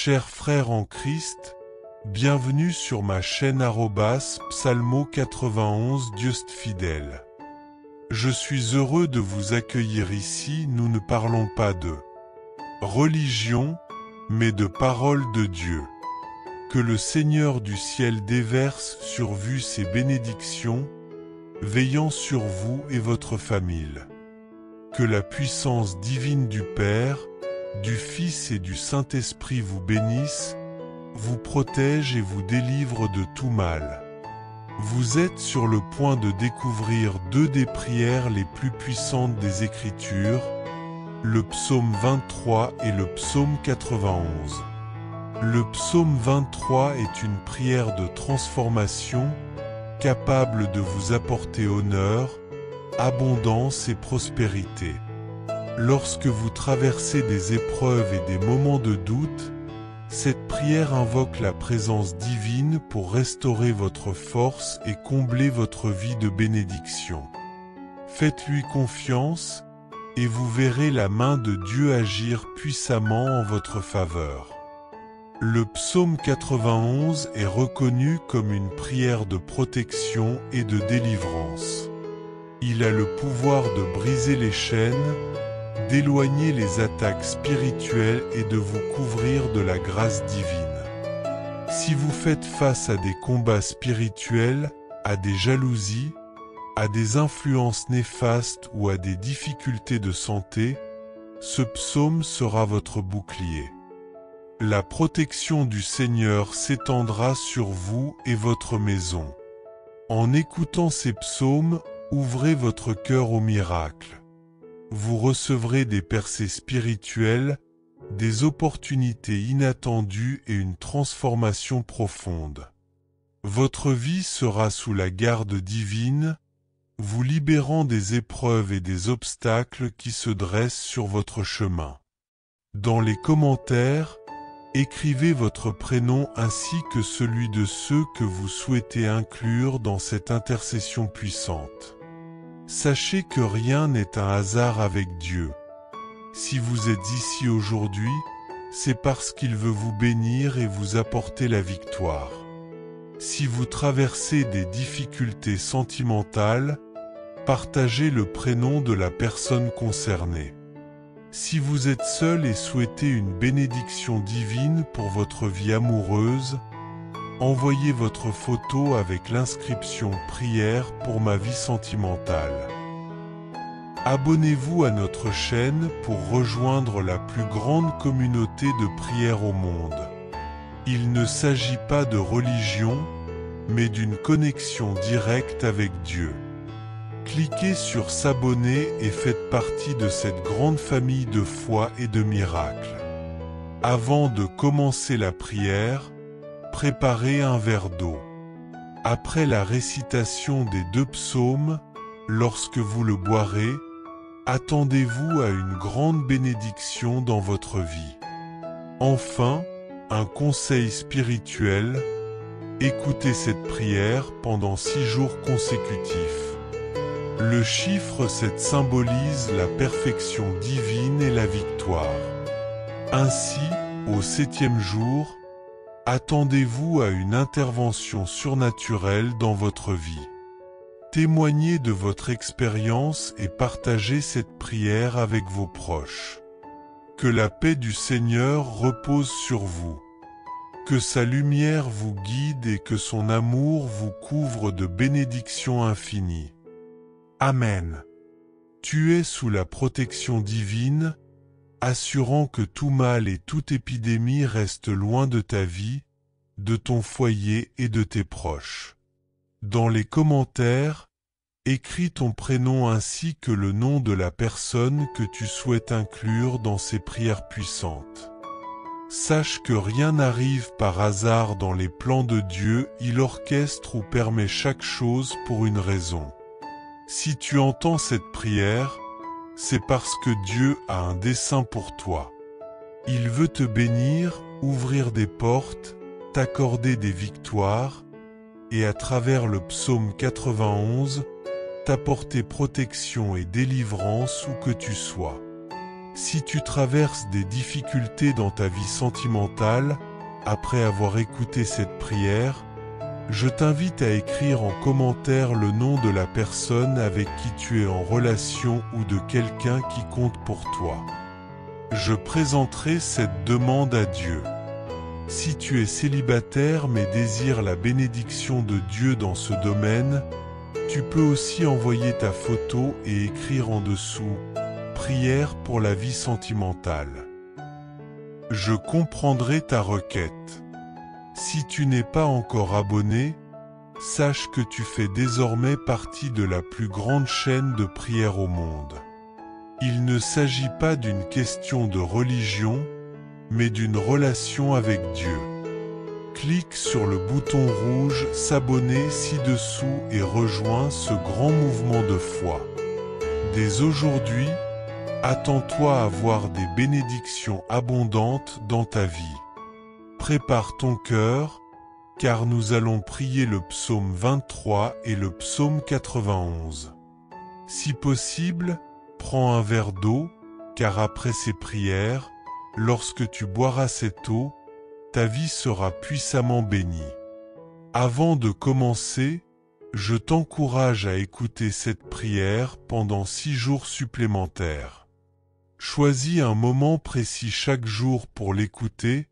Chers frères en Christ, bienvenue sur ma chaîne @psalmo91 Dieu fidèle. Je suis heureux de vous accueillir ici. Nous ne parlons pas de religion, mais de parole de Dieu. Que le Seigneur du ciel déverse sur vous ses bénédictions, veillant sur vous et votre famille. Que la puissance divine du Père, du Fils et du Saint-Esprit vous bénisse, vous protège et vous délivre de tout mal. Vous êtes sur le point de découvrir deux des prières les plus puissantes des Écritures, le psaume 23 et le psaume 91. Le psaume 23 est une prière de transformation, capable de vous apporter honneur, abondance et prospérité. Lorsque vous traversez des épreuves et des moments de doute, cette prière invoque la présence divine pour restaurer votre force et combler votre vie de bénédiction. Faites-lui confiance, et vous verrez la main de Dieu agir puissamment en votre faveur. Le psaume 91 est reconnu comme une prière de protection et de délivrance. Il a le pouvoir de briser les chaînes, d'éloigner les attaques spirituelles et de vous couvrir de la grâce divine. Si vous faites face à des combats spirituels, à des jalousies, à des influences néfastes ou à des difficultés de santé, ce psaume sera votre bouclier. La protection du Seigneur s'étendra sur vous et votre maison. En écoutant ces psaumes, ouvrez votre cœur au miracle. Vous recevrez des percées spirituelles, des opportunités inattendues et une transformation profonde. Votre vie sera sous la garde divine, vous libérant des épreuves et des obstacles qui se dressent sur votre chemin. Dans les commentaires, écrivez votre prénom ainsi que celui de ceux que vous souhaitez inclure dans cette intercession puissante. Sachez que rien n'est un hasard avec Dieu. Si vous êtes ici aujourd'hui, c'est parce qu'il veut vous bénir et vous apporter la victoire. Si vous traversez des difficultés sentimentales, partagez le prénom de la personne concernée. Si vous êtes seul et souhaitez une bénédiction divine pour votre vie amoureuse, envoyez votre photo avec l'inscription « Prière pour ma vie sentimentale ». Abonnez-vous à notre chaîne pour rejoindre la plus grande communauté de prière au monde. Il ne s'agit pas de religion, mais d'une connexion directe avec Dieu. Cliquez sur s'abonner et faites partie de cette grande famille de foi et de miracles. Avant de commencer la prière, préparez un verre d'eau. Après la récitation des deux psaumes, lorsque vous le boirez, attendez-vous à une grande bénédiction dans votre vie. Enfin, un conseil spirituel, écoutez cette prière pendant 6 jours consécutifs. Le chiffre 7 symbolise la perfection divine et la victoire. Ainsi, au 7e jour, attendez-vous à une intervention surnaturelle dans votre vie. Témoignez de votre expérience et partagez cette prière avec vos proches. Que la paix du Seigneur repose sur vous. Que sa lumière vous guide et que son amour vous couvre de bénédictions infinies. Amen. Tu es sous la protection divine, assurant que tout mal et toute épidémie restent loin de ta vie, de ton foyer et de tes proches. Dans les commentaires, écris ton prénom ainsi que le nom de la personne que tu souhaites inclure dans ces prières puissantes. Sache que rien n'arrive par hasard dans les plans de Dieu, il orchestre ou permet chaque chose pour une raison. Si tu entends cette prière, c'est parce que Dieu a un dessein pour toi. Il veut te bénir, ouvrir des portes, t'accorder des victoires, et à travers le psaume 91, t'apporter protection et délivrance où que tu sois. Si tu traverses des difficultés dans ta vie sentimentale, après avoir écouté cette prière, je t'invite à écrire en commentaire le nom de la personne avec qui tu es en relation ou de quelqu'un qui compte pour toi. Je présenterai cette demande à Dieu. Si tu es célibataire mais désires la bénédiction de Dieu dans ce domaine, tu peux aussi envoyer ta photo et écrire en dessous « Prière pour la vie sentimentale ». Je comprendrai ta requête. Si tu n'es pas encore abonné, sache que tu fais désormais partie de la plus grande chaîne de prière au monde. Il ne s'agit pas d'une question de religion, mais d'une relation avec Dieu. Clique sur le bouton rouge « S'abonner » ci-dessous et rejoins ce grand mouvement de foi. Dès aujourd'hui, attends-toi à voir des bénédictions abondantes dans ta vie. Prépare ton cœur, car nous allons prier le psaume 23 et le psaume 91. Si possible, prends un verre d'eau, car après ces prières, lorsque tu boiras cette eau, ta vie sera puissamment bénie. Avant de commencer, je t'encourage à écouter cette prière pendant 6 jours supplémentaires. Choisis un moment précis chaque jour pour l'écouter,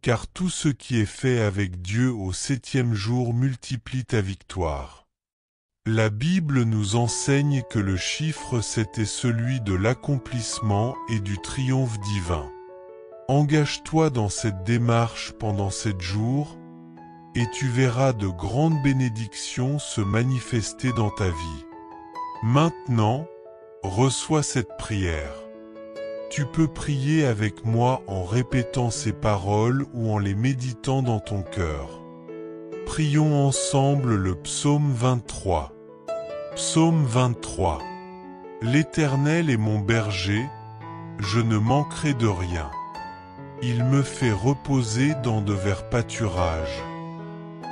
car tout ce qui est fait avec Dieu au 7e jour multiplie ta victoire. La Bible nous enseigne que le chiffre 7 est celui de l'accomplissement et du triomphe divin. Engage-toi dans cette démarche pendant 7 jours, et tu verras de grandes bénédictions se manifester dans ta vie. Maintenant, reçois cette prière. Tu peux prier avec moi en répétant ces paroles ou en les méditant dans ton cœur. Prions ensemble le psaume 23. Psaume 23. L'Éternel est mon berger, je ne manquerai de rien. Il me fait reposer dans de verts pâturages.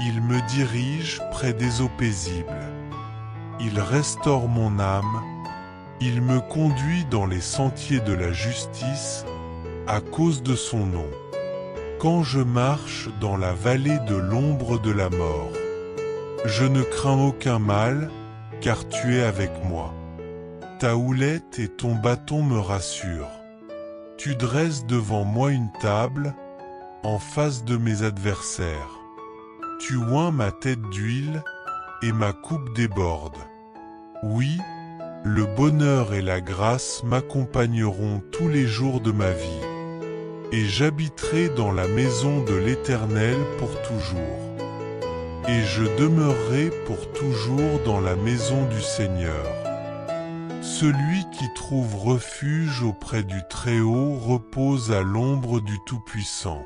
Il me dirige près des eaux paisibles. Il restaure mon âme. Il me conduit dans les sentiers de la justice, à cause de son nom. Quand je marche dans la vallée de l'ombre de la mort, je ne crains aucun mal, car tu es avec moi. Ta houlette et ton bâton me rassurent. Tu dresses devant moi une table, en face de mes adversaires. Tu oins ma tête d'huile, et ma coupe déborde. Oui, le bonheur et la grâce m'accompagneront tous les jours de ma vie, et j'habiterai dans la maison de l'Éternel pour toujours. Et je demeurerai pour toujours dans la maison du Seigneur. Celui qui trouve refuge auprès du Très-Haut repose à l'ombre du Tout-Puissant.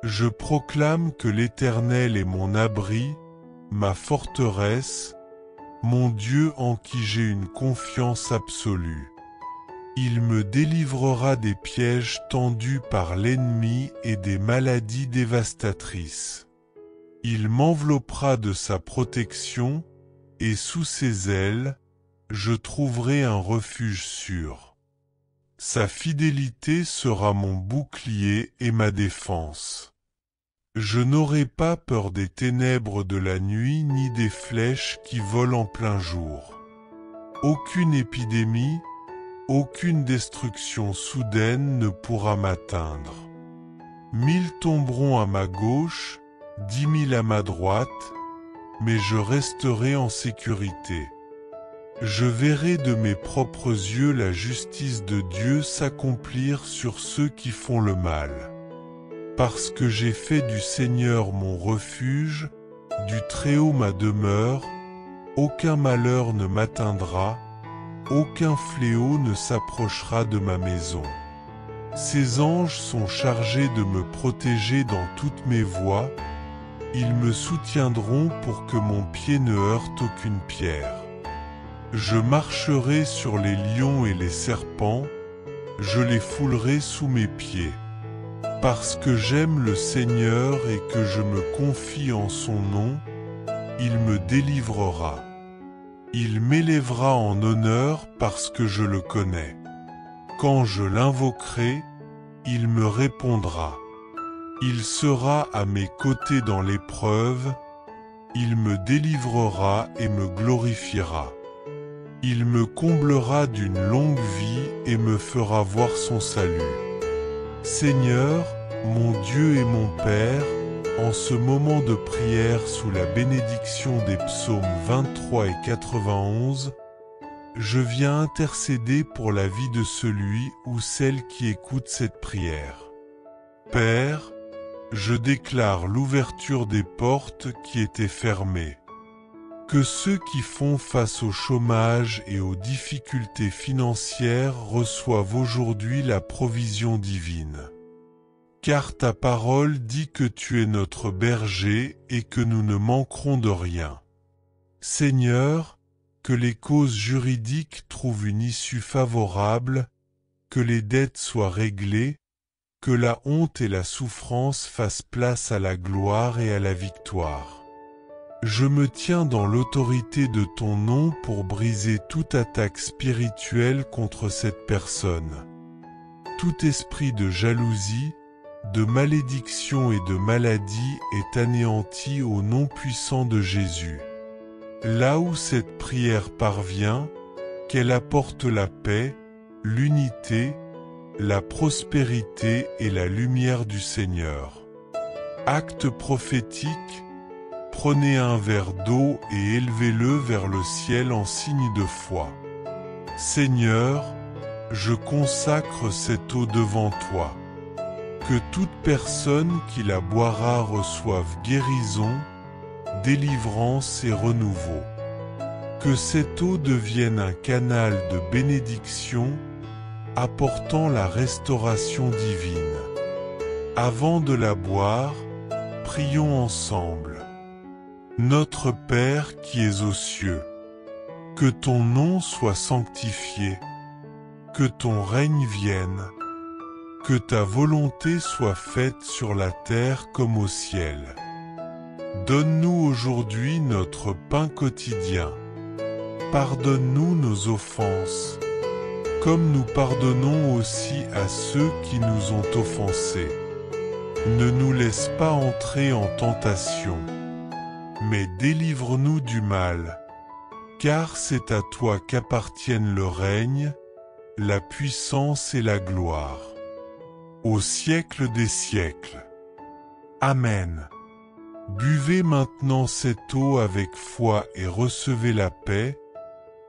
Je proclame que l'Éternel est mon abri, ma forteresse, mon Dieu en qui j'ai une confiance absolue. Il me délivrera des pièges tendus par l'ennemi et des maladies dévastatrices. Il m'enveloppera de sa protection, et sous ses ailes, je trouverai un refuge sûr. Sa fidélité sera mon bouclier et ma défense. Je n'aurai pas peur des ténèbres de la nuit ni des flèches qui volent en plein jour. Aucune épidémie, aucune destruction soudaine ne pourra m'atteindre. 1000 tomberont à ma gauche, 10 000 à ma droite, mais je resterai en sécurité. Je verrai de mes propres yeux la justice de Dieu s'accomplir sur ceux qui font le mal. Parce que j'ai fait du Seigneur mon refuge, du Très-Haut ma demeure, aucun malheur ne m'atteindra, aucun fléau ne s'approchera de ma maison. Ces anges sont chargés de me protéger dans toutes mes voies, ils me soutiendront pour que mon pied ne heurte aucune pierre. Je marcherai sur les lions et les serpents, je les foulerai sous mes pieds. Parce que j'aime le Seigneur et que je me confie en son nom, il me délivrera. Il m'élèvera en honneur parce que je le connais. Quand je l'invoquerai, il me répondra. Il sera à mes côtés dans l'épreuve, il me délivrera et me glorifiera. Il me comblera d'une longue vie et me fera voir son salut. Seigneur, mon Dieu et mon Père, en ce moment de prière sous la bénédiction des psaumes 23 et 91, je viens intercéder pour la vie de celui ou celle qui écoute cette prière. Père, je déclare l'ouverture des portes qui étaient fermées. Que ceux qui font face au chômage et aux difficultés financières reçoivent aujourd'hui la provision divine. Car ta parole dit que tu es notre berger et que nous ne manquerons de rien. Seigneur, que les causes juridiques trouvent une issue favorable, que les dettes soient réglées, que la honte et la souffrance fassent place à la gloire et à la victoire. Je me tiens dans l'autorité de ton nom pour briser toute attaque spirituelle contre cette personne. Tout esprit de jalousie, de malédiction et de maladie est anéanti au nom puissant de Jésus. Là où cette prière parvient, qu'elle apporte la paix, l'unité, la prospérité et la lumière du Seigneur. Acte prophétique. Prenez un verre d'eau et élevez-le vers le ciel en signe de foi. Seigneur, je consacre cette eau devant toi. Que toute personne qui la boira reçoive guérison, délivrance et renouveau. Que cette eau devienne un canal de bénédiction, apportant la restauration divine. Avant de la boire, prions ensemble. Notre Père qui es aux cieux, que ton nom soit sanctifié, que ton règne vienne, que ta volonté soit faite sur la terre comme au ciel. Donne-nous aujourd'hui notre pain quotidien. Pardonne-nous nos offenses, comme nous pardonnons aussi à ceux qui nous ont offensés. Ne nous laisse pas entrer en tentation, mais délivre-nous du mal, car c'est à toi qu'appartiennent le règne, la puissance et la gloire, au siècle des siècles. Amen. Buvez maintenant cette eau avec foi et recevez la paix,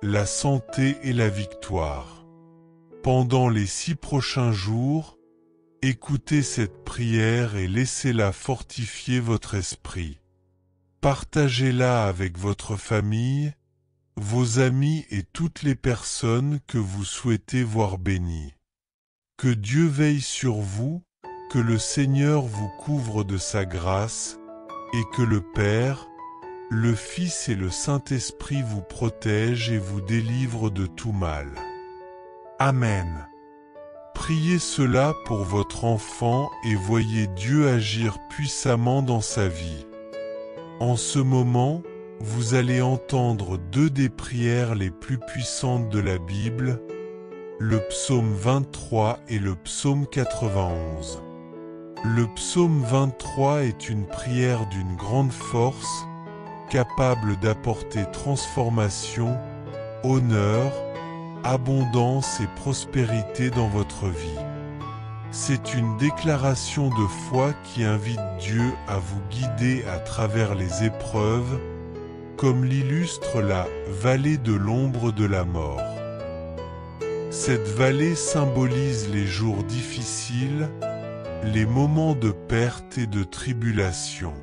la santé et la victoire. Pendant les 6 prochains jours, écoutez cette prière et laissez-la fortifier votre esprit. Partagez-la avec votre famille, vos amis et toutes les personnes que vous souhaitez voir bénies. Que Dieu veille sur vous, que le Seigneur vous couvre de sa grâce, et que le Père, le Fils et le Saint-Esprit vous protègent et vous délivrent de tout mal. Amen. Priez cela pour votre enfant et voyez Dieu agir puissamment dans sa vie. En ce moment, vous allez entendre 2 des prières les plus puissantes de la Bible, le psaume 23 et le psaume 91. Le psaume 23 est une prière d'une grande force, capable d'apporter transformation, honneur, abondance et prospérité dans votre vie. C'est une déclaration de foi qui invite Dieu à vous guider à travers les épreuves, comme l'illustre la vallée de l'ombre de la mort. Cette vallée symbolise les jours difficiles, les moments de perte et de tribulation.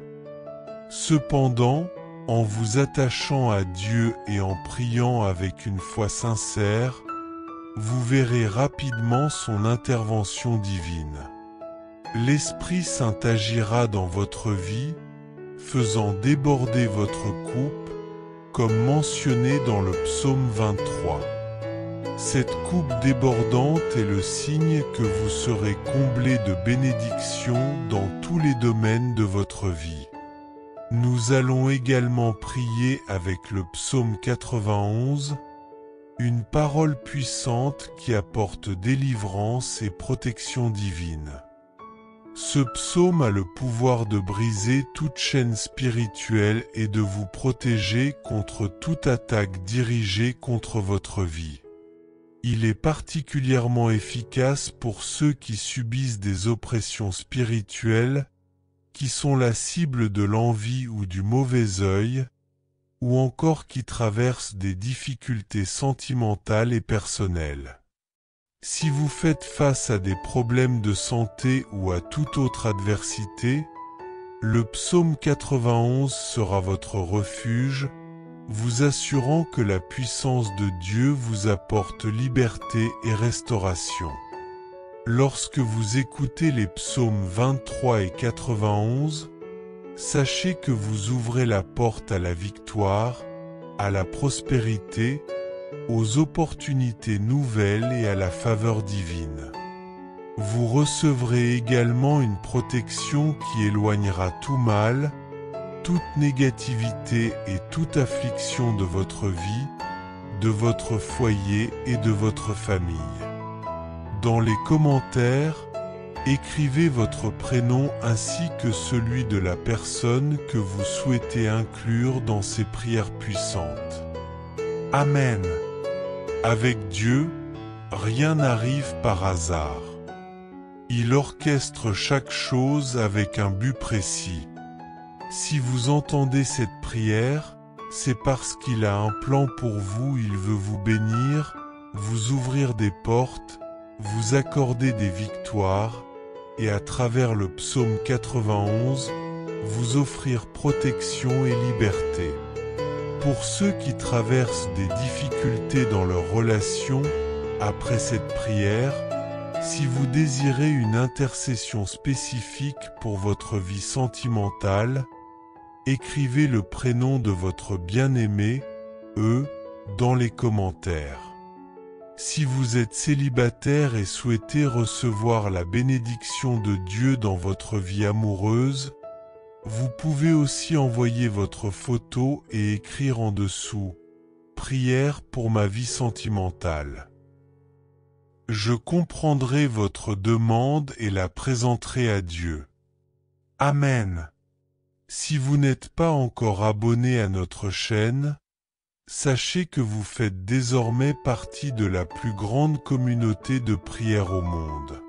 Cependant, en vous attachant à Dieu et en priant avec une foi sincère, vous verrez rapidement son intervention divine. L'Esprit Saint agira dans votre vie, faisant déborder votre coupe, comme mentionné dans le psaume 23. Cette coupe débordante est le signe que vous serez comblé de bénédictions dans tous les domaines de votre vie. Nous allons également prier avec le psaume 91. Une parole puissante qui apporte délivrance et protection divine. Ce psaume a le pouvoir de briser toute chaîne spirituelle et de vous protéger contre toute attaque dirigée contre votre vie. Il est particulièrement efficace pour ceux qui subissent des oppressions spirituelles, qui sont la cible de l'envie ou du mauvais œil, ou encore qui traversent des difficultés sentimentales et personnelles. Si vous faites face à des problèmes de santé ou à toute autre adversité, le psaume 91 sera votre refuge, vous assurant que la puissance de Dieu vous apporte liberté et restauration. Lorsque vous écoutez les psaumes 23 et 91, sachez que vous ouvrez la porte à la victoire, à la prospérité, aux opportunités nouvelles et à la faveur divine. Vous recevrez également une protection qui éloignera tout mal, toute négativité et toute affliction de votre vie, de votre foyer et de votre famille. Dans les commentaires, écrivez votre prénom ainsi que celui de la personne que vous souhaitez inclure dans ces prières puissantes. Amen. Avec Dieu, rien n'arrive par hasard. Il orchestre chaque chose avec un but précis. Si vous entendez cette prière, c'est parce qu'il a un plan pour vous, il veut vous bénir, vous ouvrir des portes, vous accorder des victoires, et à travers le psaume 91, vous offrir protection et liberté. Pour ceux qui traversent des difficultés dans leurs relations, après cette prière, si vous désirez une intercession spécifique pour votre vie sentimentale, écrivez le prénom de votre bien-aimé, dans les commentaires. Si vous êtes célibataire et souhaitez recevoir la bénédiction de Dieu dans votre vie amoureuse, vous pouvez aussi envoyer votre photo et écrire en dessous « Prière pour ma vie sentimentale ». Je comprendrai votre demande et la présenterai à Dieu. Amen. Si vous n'êtes pas encore abonné à notre chaîne, sachez que vous faites désormais partie de la plus grande communauté de prière au monde.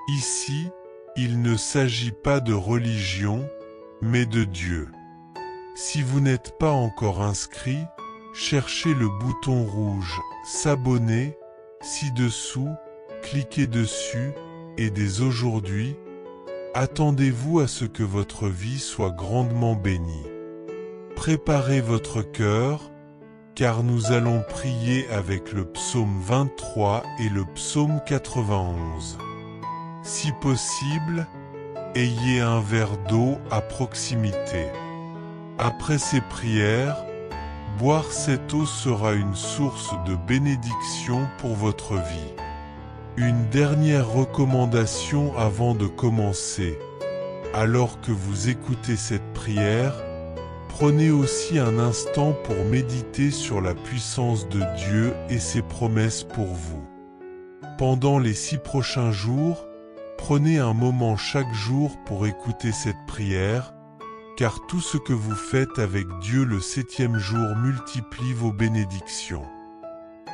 Ici, il ne s'agit pas de religion, mais de Dieu. Si vous n'êtes pas encore inscrit, cherchez le bouton rouge « S'abonner » ci-dessous, cliquez dessus, et dès aujourd'hui, attendez-vous à ce que votre vie soit grandement bénie. Préparez votre cœur, car nous allons prier avec le psaume 23 et le psaume 91. Si possible, ayez un verre d'eau à proximité. Après ces prières, boire cette eau sera une source de bénédiction pour votre vie. Une dernière recommandation avant de commencer. Alors que vous écoutez cette prière, prenez aussi un instant pour méditer sur la puissance de Dieu et ses promesses pour vous. Pendant les 6 prochains jours, prenez un moment chaque jour pour écouter cette prière, car tout ce que vous faites avec Dieu le 7e jour multiplie vos bénédictions.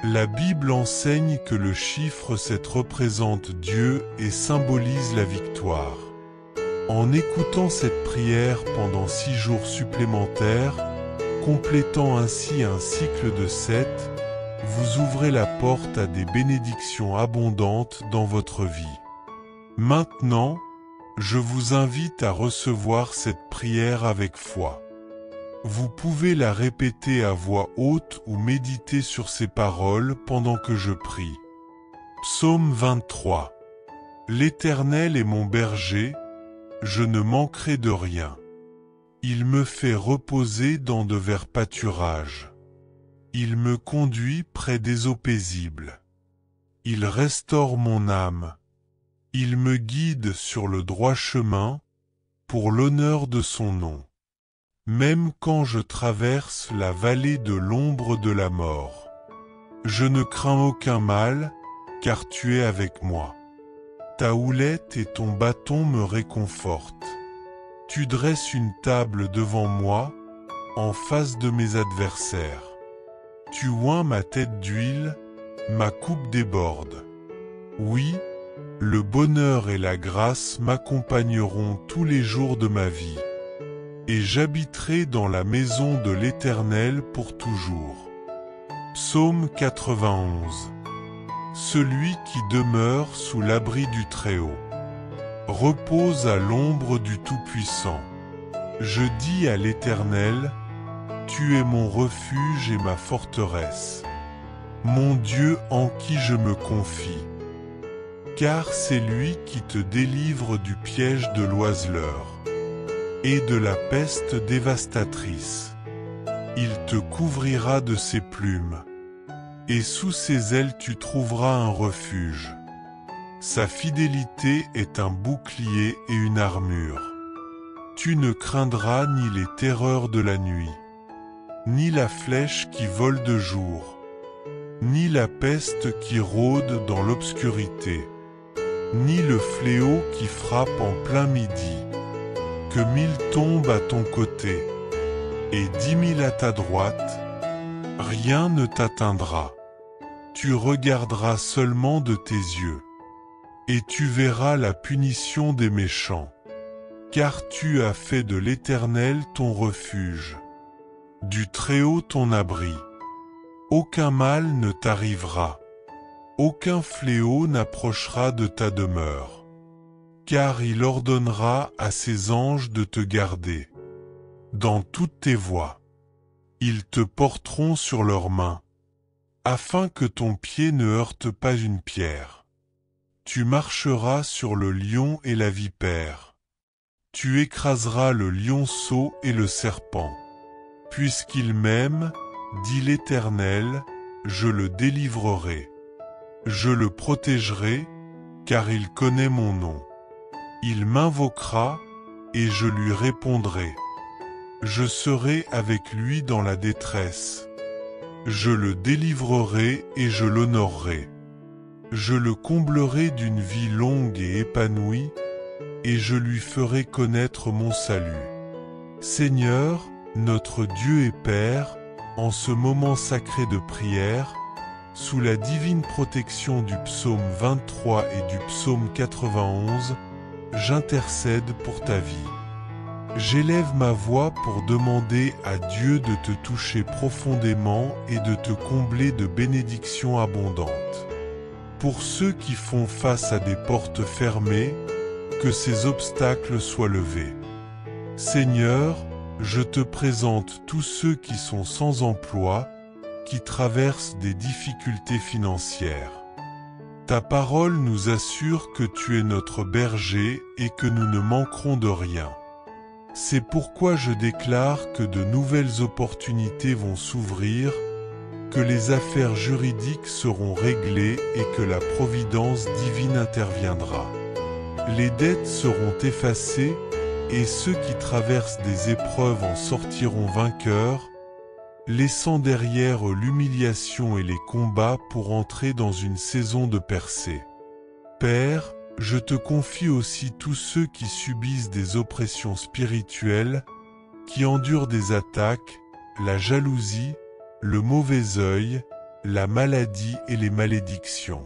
La Bible enseigne que le chiffre 7 représente Dieu et symbolise la victoire. En écoutant cette prière pendant 6 jours supplémentaires, complétant ainsi un cycle de 7, vous ouvrez la porte à des bénédictions abondantes dans votre vie. Maintenant, je vous invite à recevoir cette prière avec foi. Vous pouvez la répéter à voix haute ou méditer sur ces paroles pendant que je prie. Psaume 23. L'Éternel est mon berger, je ne manquerai de rien. Il me fait reposer dans de verts pâturages. Il me conduit près des eaux paisibles. Il restaure mon âme. Il me guide sur le droit chemin, pour l'honneur de son nom. Même quand je traverse la vallée de l'ombre de la mort, Je ne crains aucun mal, car tu es avec moi. Ta houlette et ton bâton me réconfortent. Tu dresses une table devant moi, en face de mes adversaires. Tu oins ma tête d'huile, ma coupe déborde. Oui, le bonheur et la grâce m'accompagneront tous les jours de ma vie. Et j'habiterai dans la maison de l'Éternel pour toujours. Psaume 91. Celui qui demeure sous l'abri du Très-Haut repose à l'ombre du Tout-Puissant. Je dis à l'Éternel, tu es mon refuge et ma forteresse, mon Dieu en qui je me confie. Car c'est lui qui te délivre du piège de l'oiseleur et de la peste dévastatrice. Il te couvrira de ses plumes, et sous ses ailes tu trouveras un refuge. Sa fidélité est un bouclier et une armure. Tu ne craindras ni les terreurs de la nuit, ni la flèche qui vole de jour, ni la peste qui rôde dans l'obscurité, ni le fléau qui frappe en plein midi. Que 1000 tombent à ton côté, et 10 000 à ta droite, rien ne t'atteindra. Tu regarderas seulement de tes yeux, et tu verras la punition des méchants. Car tu as fait de l'Éternel ton refuge, du Très-Haut ton abri. Aucun mal ne t'arrivera, aucun fléau n'approchera de ta demeure. Car il ordonnera à ses anges de te garder dans toutes tes voies. Ils te porteront sur leurs mains, afin que ton pied ne heurte pas une pierre. Tu marcheras sur le lion et la vipère. Tu écraseras le lionceau et le serpent. Puisqu'il m'aime, dit l'Éternel, je le délivrerai. Je le protégerai, car il connaît mon nom. Il m'invoquera, et je lui répondrai. Je serai avec lui dans la détresse. Je le délivrerai et je l'honorerai. Je le comblerai d'une vie longue et épanouie, et je lui ferai connaître mon salut. Seigneur, notre Dieu et Père, en ce moment sacré de prière, sous la divine protection du psaume 23 et du psaume 91, j'intercède pour ta vie. J'élève ma voix pour demander à Dieu de te toucher profondément et de te combler de bénédictions abondantes. Pour ceux qui font face à des portes fermées, que ces obstacles soient levés. Seigneur, je te présente tous ceux qui sont sans emploi, qui traversent des difficultés financières. Ta parole nous assure que tu es notre berger et que nous ne manquerons de rien. C'est pourquoi je déclare que de nouvelles opportunités vont s'ouvrir, que les affaires juridiques seront réglées et que la providence divine interviendra. Les dettes seront effacées et ceux qui traversent des épreuves en sortiront vainqueurs, laissant derrière l'humiliation et les combats pour entrer dans une saison de percée. Père, je te confie aussi tous ceux qui subissent des oppressions spirituelles, qui endurent des attaques, la jalousie, le mauvais œil, la maladie et les malédictions.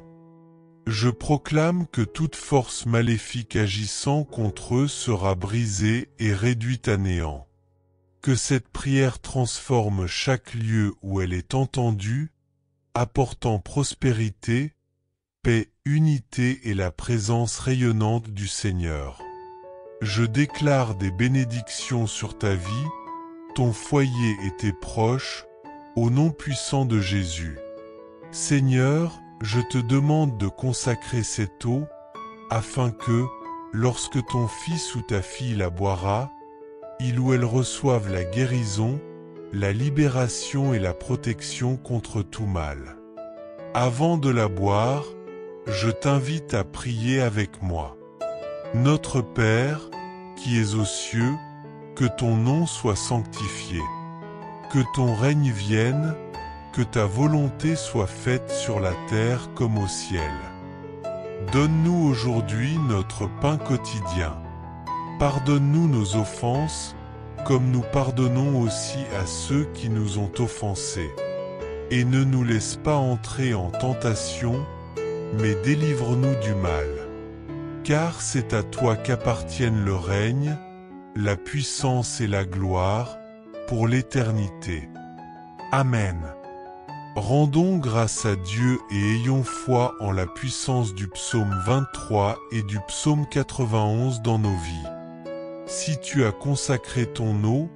Je proclame que toute force maléfique agissant contre eux sera brisée et réduite à néant. Que cette prière transforme chaque lieu où elle est entendue, apportant prospérité, paix, unité et la présence rayonnante du Seigneur. Je déclare des bénédictions sur ta vie, ton foyer et tes proches, au nom puissant de Jésus. Seigneur, je te demande de consacrer cette eau, afin que, lorsque ton fils ou ta fille la boira, il ou elle reçoive la guérison, la libération et la protection contre tout mal. Avant de la boire, je t'invite à prier avec moi. Notre Père, qui es aux cieux, que ton nom soit sanctifié. Que ton règne vienne, que ta volonté soit faite sur la terre comme au ciel. Donne-nous aujourd'hui notre pain quotidien. Pardonne-nous nos offenses, comme nous pardonnons aussi à ceux qui nous ont offensés. Et ne nous laisse pas entrer en tentation, mais délivre-nous du mal. Car c'est à toi qu'appartiennent le règne, la puissance et la gloire, pour l'éternité. Amen. Rendons grâce à Dieu et ayons foi en la puissance du psaume 23 et du psaume 91 dans nos vies. Si tu as consacré ton eau,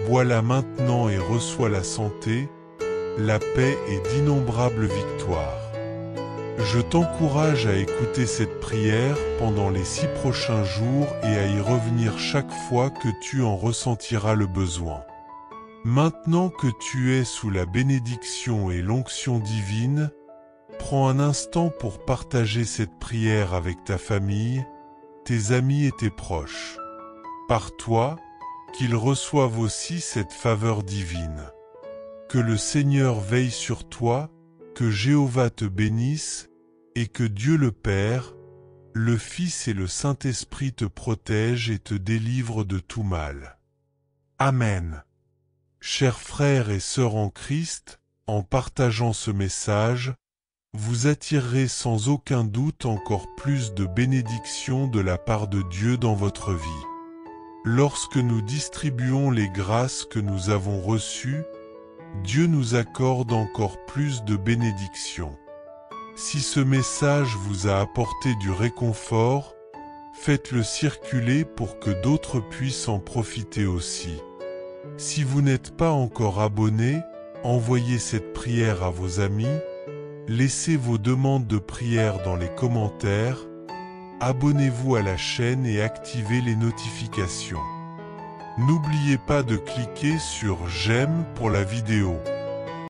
bois-la maintenant et reçois la santé, la paix et d'innombrables victoires. Je t'encourage à écouter cette prière pendant les 6 prochains jours et à y revenir chaque fois que tu en ressentiras le besoin. Maintenant que tu es sous la bénédiction et l'onction divine, prends un instant pour partager cette prière avec ta famille, tes amis et tes proches. Par toi, qu'ils reçoivent aussi cette faveur divine. Que le Seigneur veille sur toi, que Jéhovah te bénisse, et que Dieu le Père, le Fils et le Saint-Esprit te protègent et te délivrent de tout mal. Amen. Chers frères et sœurs en Christ, en partageant ce message, vous attirerez sans aucun doute encore plus de bénédictions de la part de Dieu dans votre vie. Lorsque nous distribuons les grâces que nous avons reçues, Dieu nous accorde encore plus de bénédictions. Si ce message vous a apporté du réconfort, faites-le circuler pour que d'autres puissent en profiter aussi. Si vous n'êtes pas encore abonné, envoyez cette prière à vos amis, laissez vos demandes de prière dans les commentaires, abonnez-vous à la chaîne et activez les notifications. N'oubliez pas de cliquer sur « J'aime » pour la vidéo.